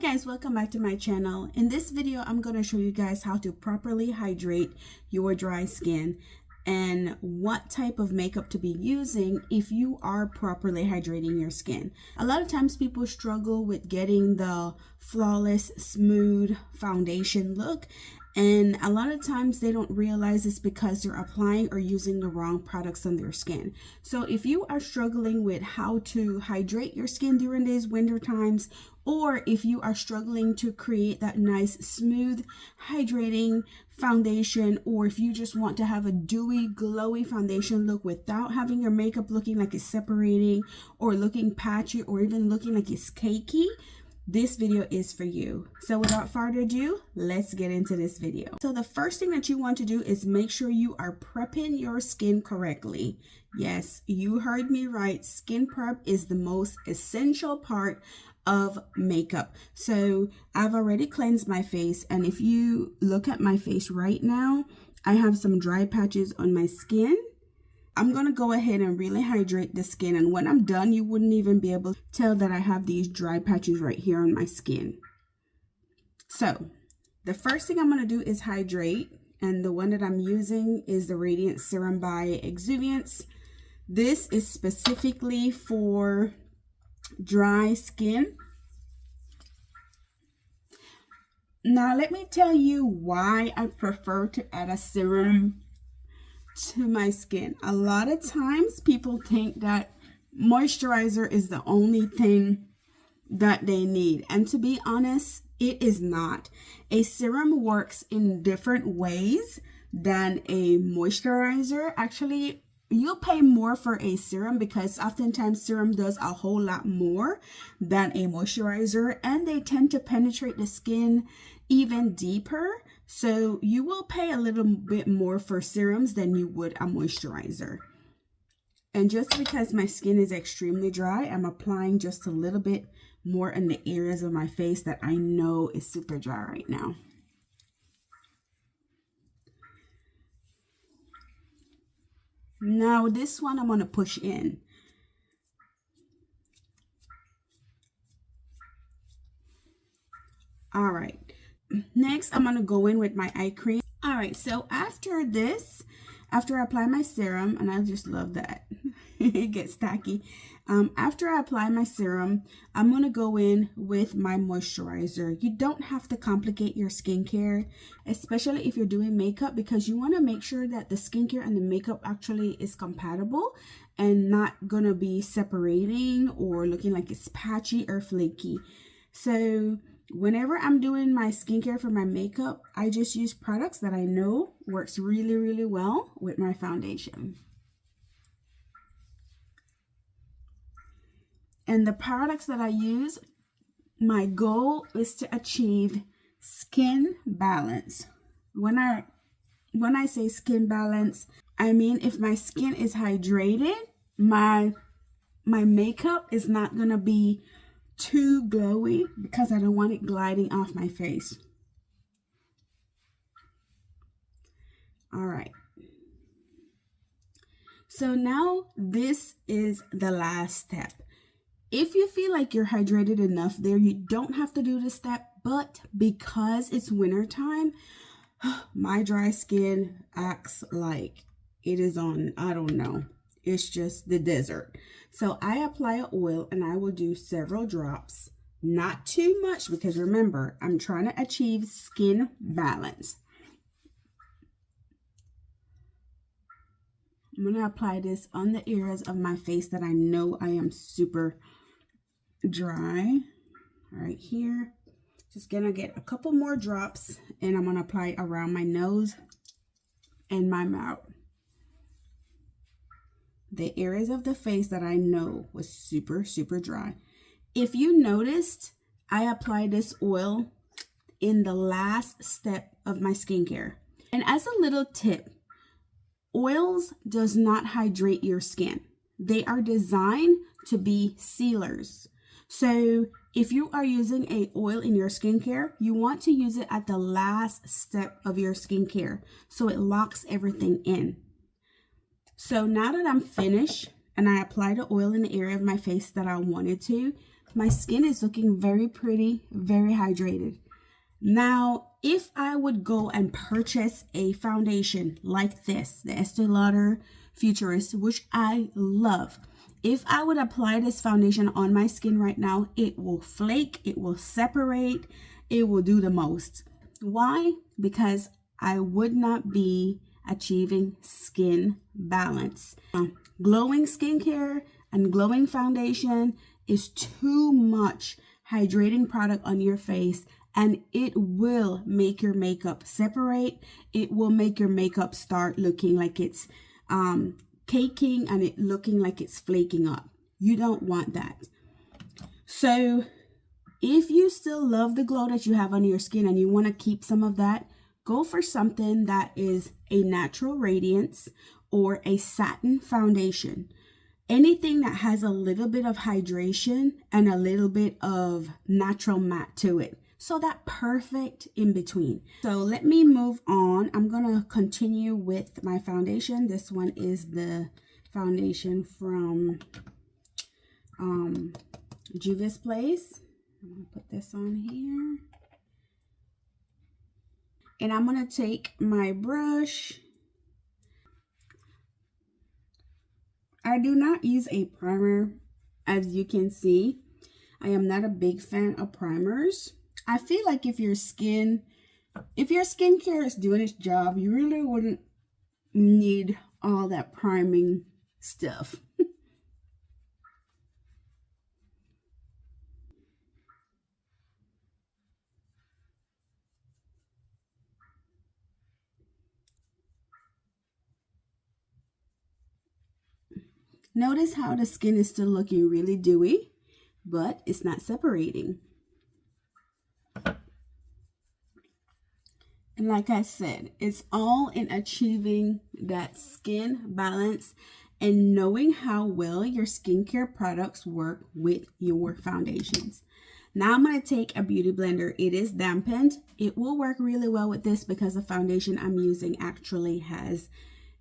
Hi guys, welcome back to my channel. In this video, I'm going to show you guys how to properly hydrate your dry skin and what type of makeup to be using if you are properly hydrating your skin. A lot of times people struggle with getting the flawless, smooth foundation look. And a lot of times they don't realize it's because they're applying or using the wrong products on their skin. So if you are struggling with how to hydrate your skin during these winter times, or if you are struggling to create that nice, smooth, hydrating foundation, or if you just want to have a dewy, glowy foundation look without having your makeup looking like it's separating or looking patchy or even looking like it's cakey, this video is for you. So without further ado, let's get into this video. So the first thing that you want to do is make sure you are prepping your skin correctly. Yes, you heard me right. Skin prep is the most essential part of makeup. So I've already cleansed my face, and if you look at my face right now, I have some dry patches on my skin. I'm going to go ahead and really hydrate the skin, and when I'm done, you wouldn't even be able to tell that I have these dry patches right here on my skin. So the first thing I'm going to do is hydrate, and the one that I'm using is the Radiant Serum by Exuviance. This is specifically for dry skin. Now let me tell you why I prefer to add a serum to my skin. A lot of times people think that moisturizer is the only thing that they need, and to be honest, it is not. A serum works in different ways than a moisturizer. Actually, you'll pay more for a serum because oftentimes serum does a whole lot more than a moisturizer, and they tend to penetrate the skin even deeper. So you will pay a little bit more for serums than you would a moisturizer. And just because my skin is extremely dry, I'm applying just a little bit more in the areas of my face that I know is super dry right now. Now this one I'm going to push in. All right. Next, I'm going to go in with my eye cream. All right. So after this, after I apply my serum, and I just love that. It gets tacky. After I apply my serum, I'm going to go in with my moisturizer. You don't have to complicate your skincare, especially if you're doing makeup, because you want to make sure that the skincare and the makeup actually is compatible and not going to be separating or looking like it's patchy or flaky. So whenever I'm doing my skincare for my makeup, I just use products that I know works really, really well with my foundation. And the products that I use, my goal is to achieve skin balance. When I say skin balance, I mean if my skin is hydrated, my makeup is not going to be too glowy because I don't want it gliding off my face. All right. So now this is the last step. If you feel like you're hydrated enough there, you don't have to do this step, but because it's winter time, my dry skin acts like it is on, I don't know, it's just the desert. So I apply an oil, and I will do several drops, not too much, because remember, I'm trying to achieve skin balance. I'm going to apply this on the areas of my face that I know I am super dry. Right here. Just going to get a couple more drops, and I'm going to apply it around my nose and my mouth. The areas of the face that I know was super, super dry. If you noticed, I applied this oil in the last step of my skincare. And as a little tip, oils does not hydrate your skin. They are designed to be sealers. So if you are using an oil in your skincare, you want to use it at the last step of your skincare so it locks everything in. So now that I'm finished and I applied the oil in the area of my face that I wanted to, my skin is looking very pretty, very hydrated. Now, if I would go and purchase a foundation like this, the Estee Lauder Futurist, which I love, if I would apply this foundation on my skin right now, it will flake, it will separate, it will do the most. Why? Because I would not be achieving skin balance. Glowing skincare and glowing foundation is too much hydrating product on your face, and it will make your makeup separate. It will make your makeup start looking like it's caking and it looking like it's flaking up. You don't want that. So if you still love the glow that you have on your skin and you want to keep some of that, go for something that is a natural radiance or a satin foundation. Anything that has a little bit of hydration and a little bit of natural matte to it. So that perfect in between. So let me move on. I'm going to continue with my foundation. This one is the foundation from Juvia's Place. I'm going to put this on here. And I'm going to take my brush. I do not use a primer, as you can see. I am not a big fan of primers. I feel like if your skincare is doing its job, you really wouldn't need all that priming stuff. Notice how the skin is still looking really dewy, but it's not separating. And like I said, it's all in achieving that skin balance and knowing how well your skincare products work with your foundations. Now I'm going to take a beauty blender. It is dampened. It will work really well with this because the foundation I'm using actually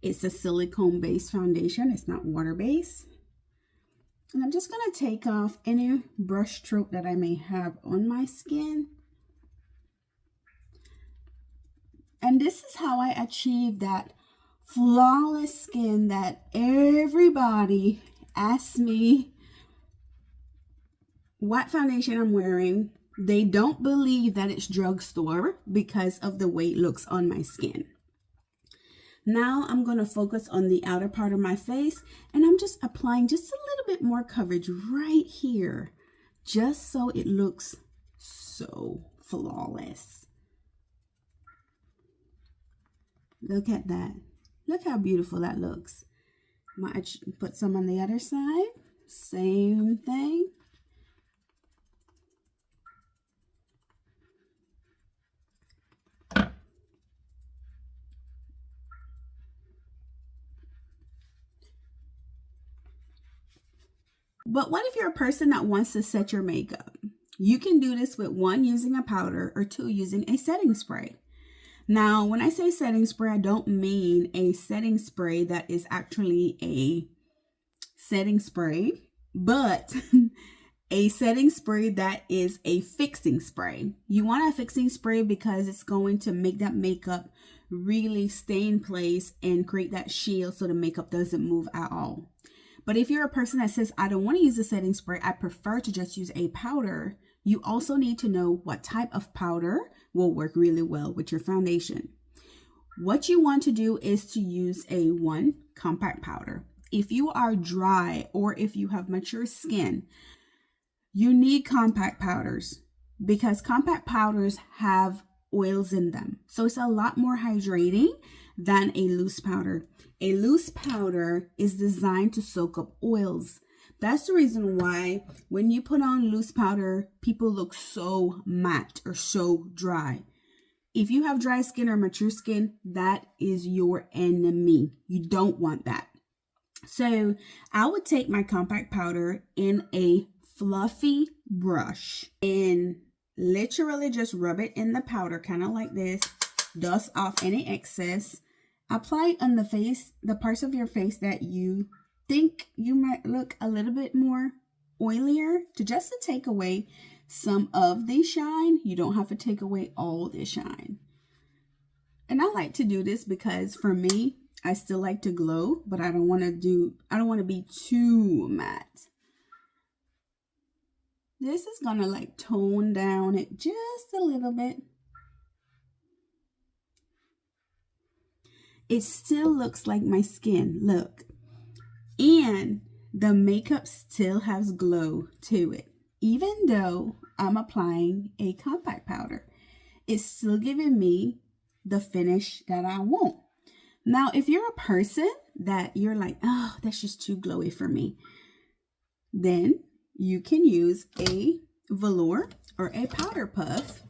it's a silicone based foundation. It's not water based. And I'm just going to take off any brush stroke that I may have on my skin. And this is how I achieve that flawless skin that everybody asks me what foundation I'm wearing. They don't believe that it's drugstore because of the way it looks on my skin. Now I'm going to focus on the outer part of my face, and I'm just applying just a little bit more coverage right here, just so it looks so flawless. Look at that. Look how beautiful that looks. I'm going to put some on the other side. Same thing. But what if you're a person that wants to set your makeup? You can do this with 1, using a powder, or 2, using a setting spray. Now, when I say setting spray, I don't mean a setting spray that is actually a setting spray, but a setting spray that is a fixing spray. You want a fixing spray because it's going to make that makeup really stay in place and create that shield so the makeup doesn't move at all. But if you're a person that says, I don't want to use a setting spray, I prefer to just use a powder, you also need to know what type of powder will work really well with your foundation. What you want to do is to use a 1 compact powder. If you are dry or if you have mature skin, you need compact powders because compact powders have oils in them. So it's a lot more hydrating than a loose powder. A loose powder is designed to soak up oils. That's the reason why when you put on loose powder, people look so matte or so dry. If you have dry skin or mature skin, that is your enemy. You don't want that. So I would take my compact powder in a fluffy brush and literally just rub it in the powder, kind of like this. Dust off any excess. Apply it on the face, the parts of your face that you think you might look a little bit more oilier, to take away some of the shine. You don't have to take away all the shine. And I like to do this because for me, I still like to glow, but I don't want to be too matte. This is going to like tone down it just a little bit. It still looks like my skin, look. And the makeup still has glow to it. Even though I'm applying a compact powder, it's still giving me the finish that I want. Now, if you're a person that you're like, oh, that's just too glowy for me, then you can use a velour or a powder puff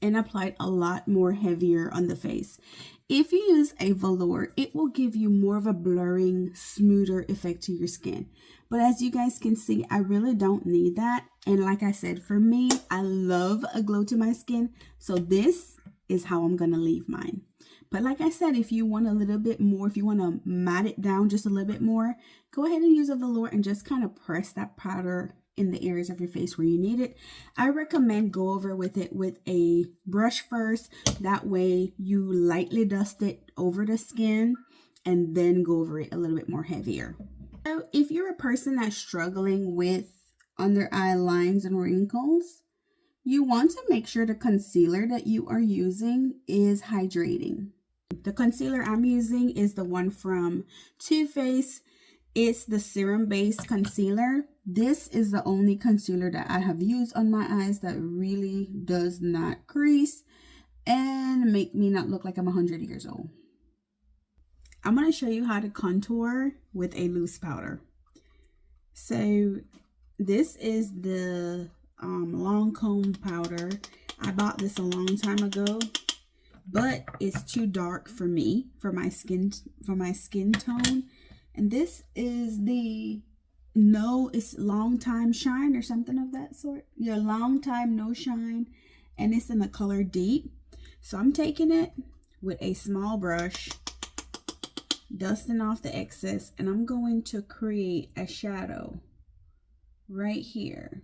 and apply it a lot more heavier on the face. If you use a velour, it will give you more of a blurring, smoother effect to your skin. But as you guys can see, I really don't need that. And like I said, for me, I love a glow to my skin. So this is how I'm going to leave mine. But like I said, if you want a little bit more, if you want to matte it down just a little bit more, go ahead and use a velour and just kind of press that powder in the areas of your face where you need it. I recommend go over with it with a brush first. That way you lightly dust it over the skin and then go over it a little bit more heavier. So if you're a person that's struggling with under eye lines and wrinkles, you want to make sure the concealer that you are using is hydrating. The concealer I'm using is the one from Too Faced. It's the serum-based concealer. This is the only concealer that I have used on my eyes that really does not crease and make me not look like I'm 100 years old. I'm going to show you how to contour with a loose powder. So this is the Lancome powder. I bought this a long time ago, but it's too dark for me, for my skin tone. And this is the it's Long Time Shine or something of that sort. Your Long Time No Shine, and it's in the color Deep. So I'm taking it with a small brush, dusting off the excess, and I'm going to create a shadow right here.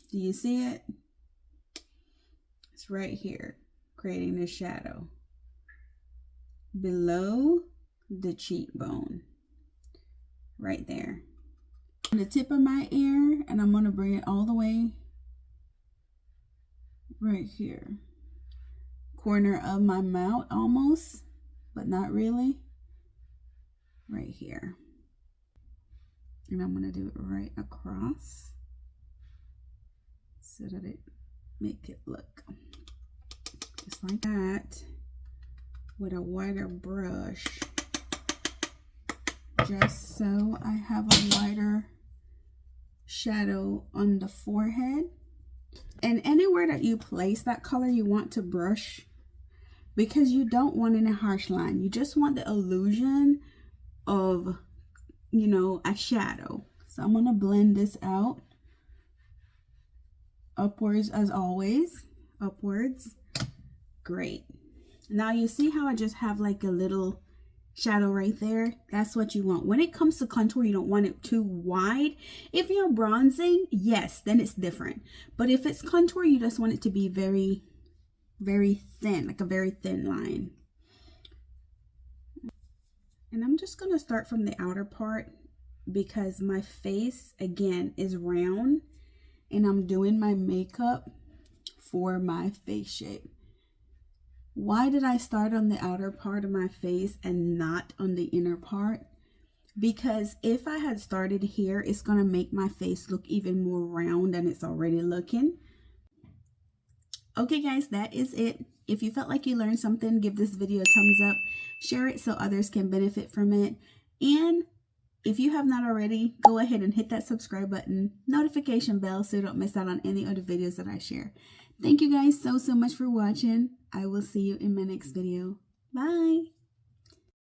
Do you see it? It's right here, creating a shadow below the cheekbone, right there. On the tip of my ear, and I'm going to bring it all the way right here. Corner of my mouth almost, but not really. Right here. And I'm going to do it right across so that it make it look just like that with a wider brush, just so I have a wider shadow on the forehead. And anywhere that you place that color, you want to brush, because you don't want any harsh line. You just want the illusion of, you know, a shadow. So I'm going to blend this out upwards, as always, upwards. Great. Now you see how I just have like a little shadow right there? That's what you want. When it comes to contour, you don't want it too wide. If you're bronzing, yes, then it's different. But if it's contour, you just want it to be very, very thin, like a very thin line. And I'm just going to start from the outer part because my face, again, is round and I'm doing my makeup for my face shape. Why did I start on the outer part of my face and not on the inner part? Because if I had started here, it's going to make my face look even more round than it's already looking. Okay guys, that is it. If you felt like you learned something, give this video a thumbs up, share it so others can benefit from it. And if you have not already, go ahead and hit that subscribe button, notification bell, so you don't miss out on any other videos that I share. Thank you guys so much for watching. I will see you in my next video. Bye.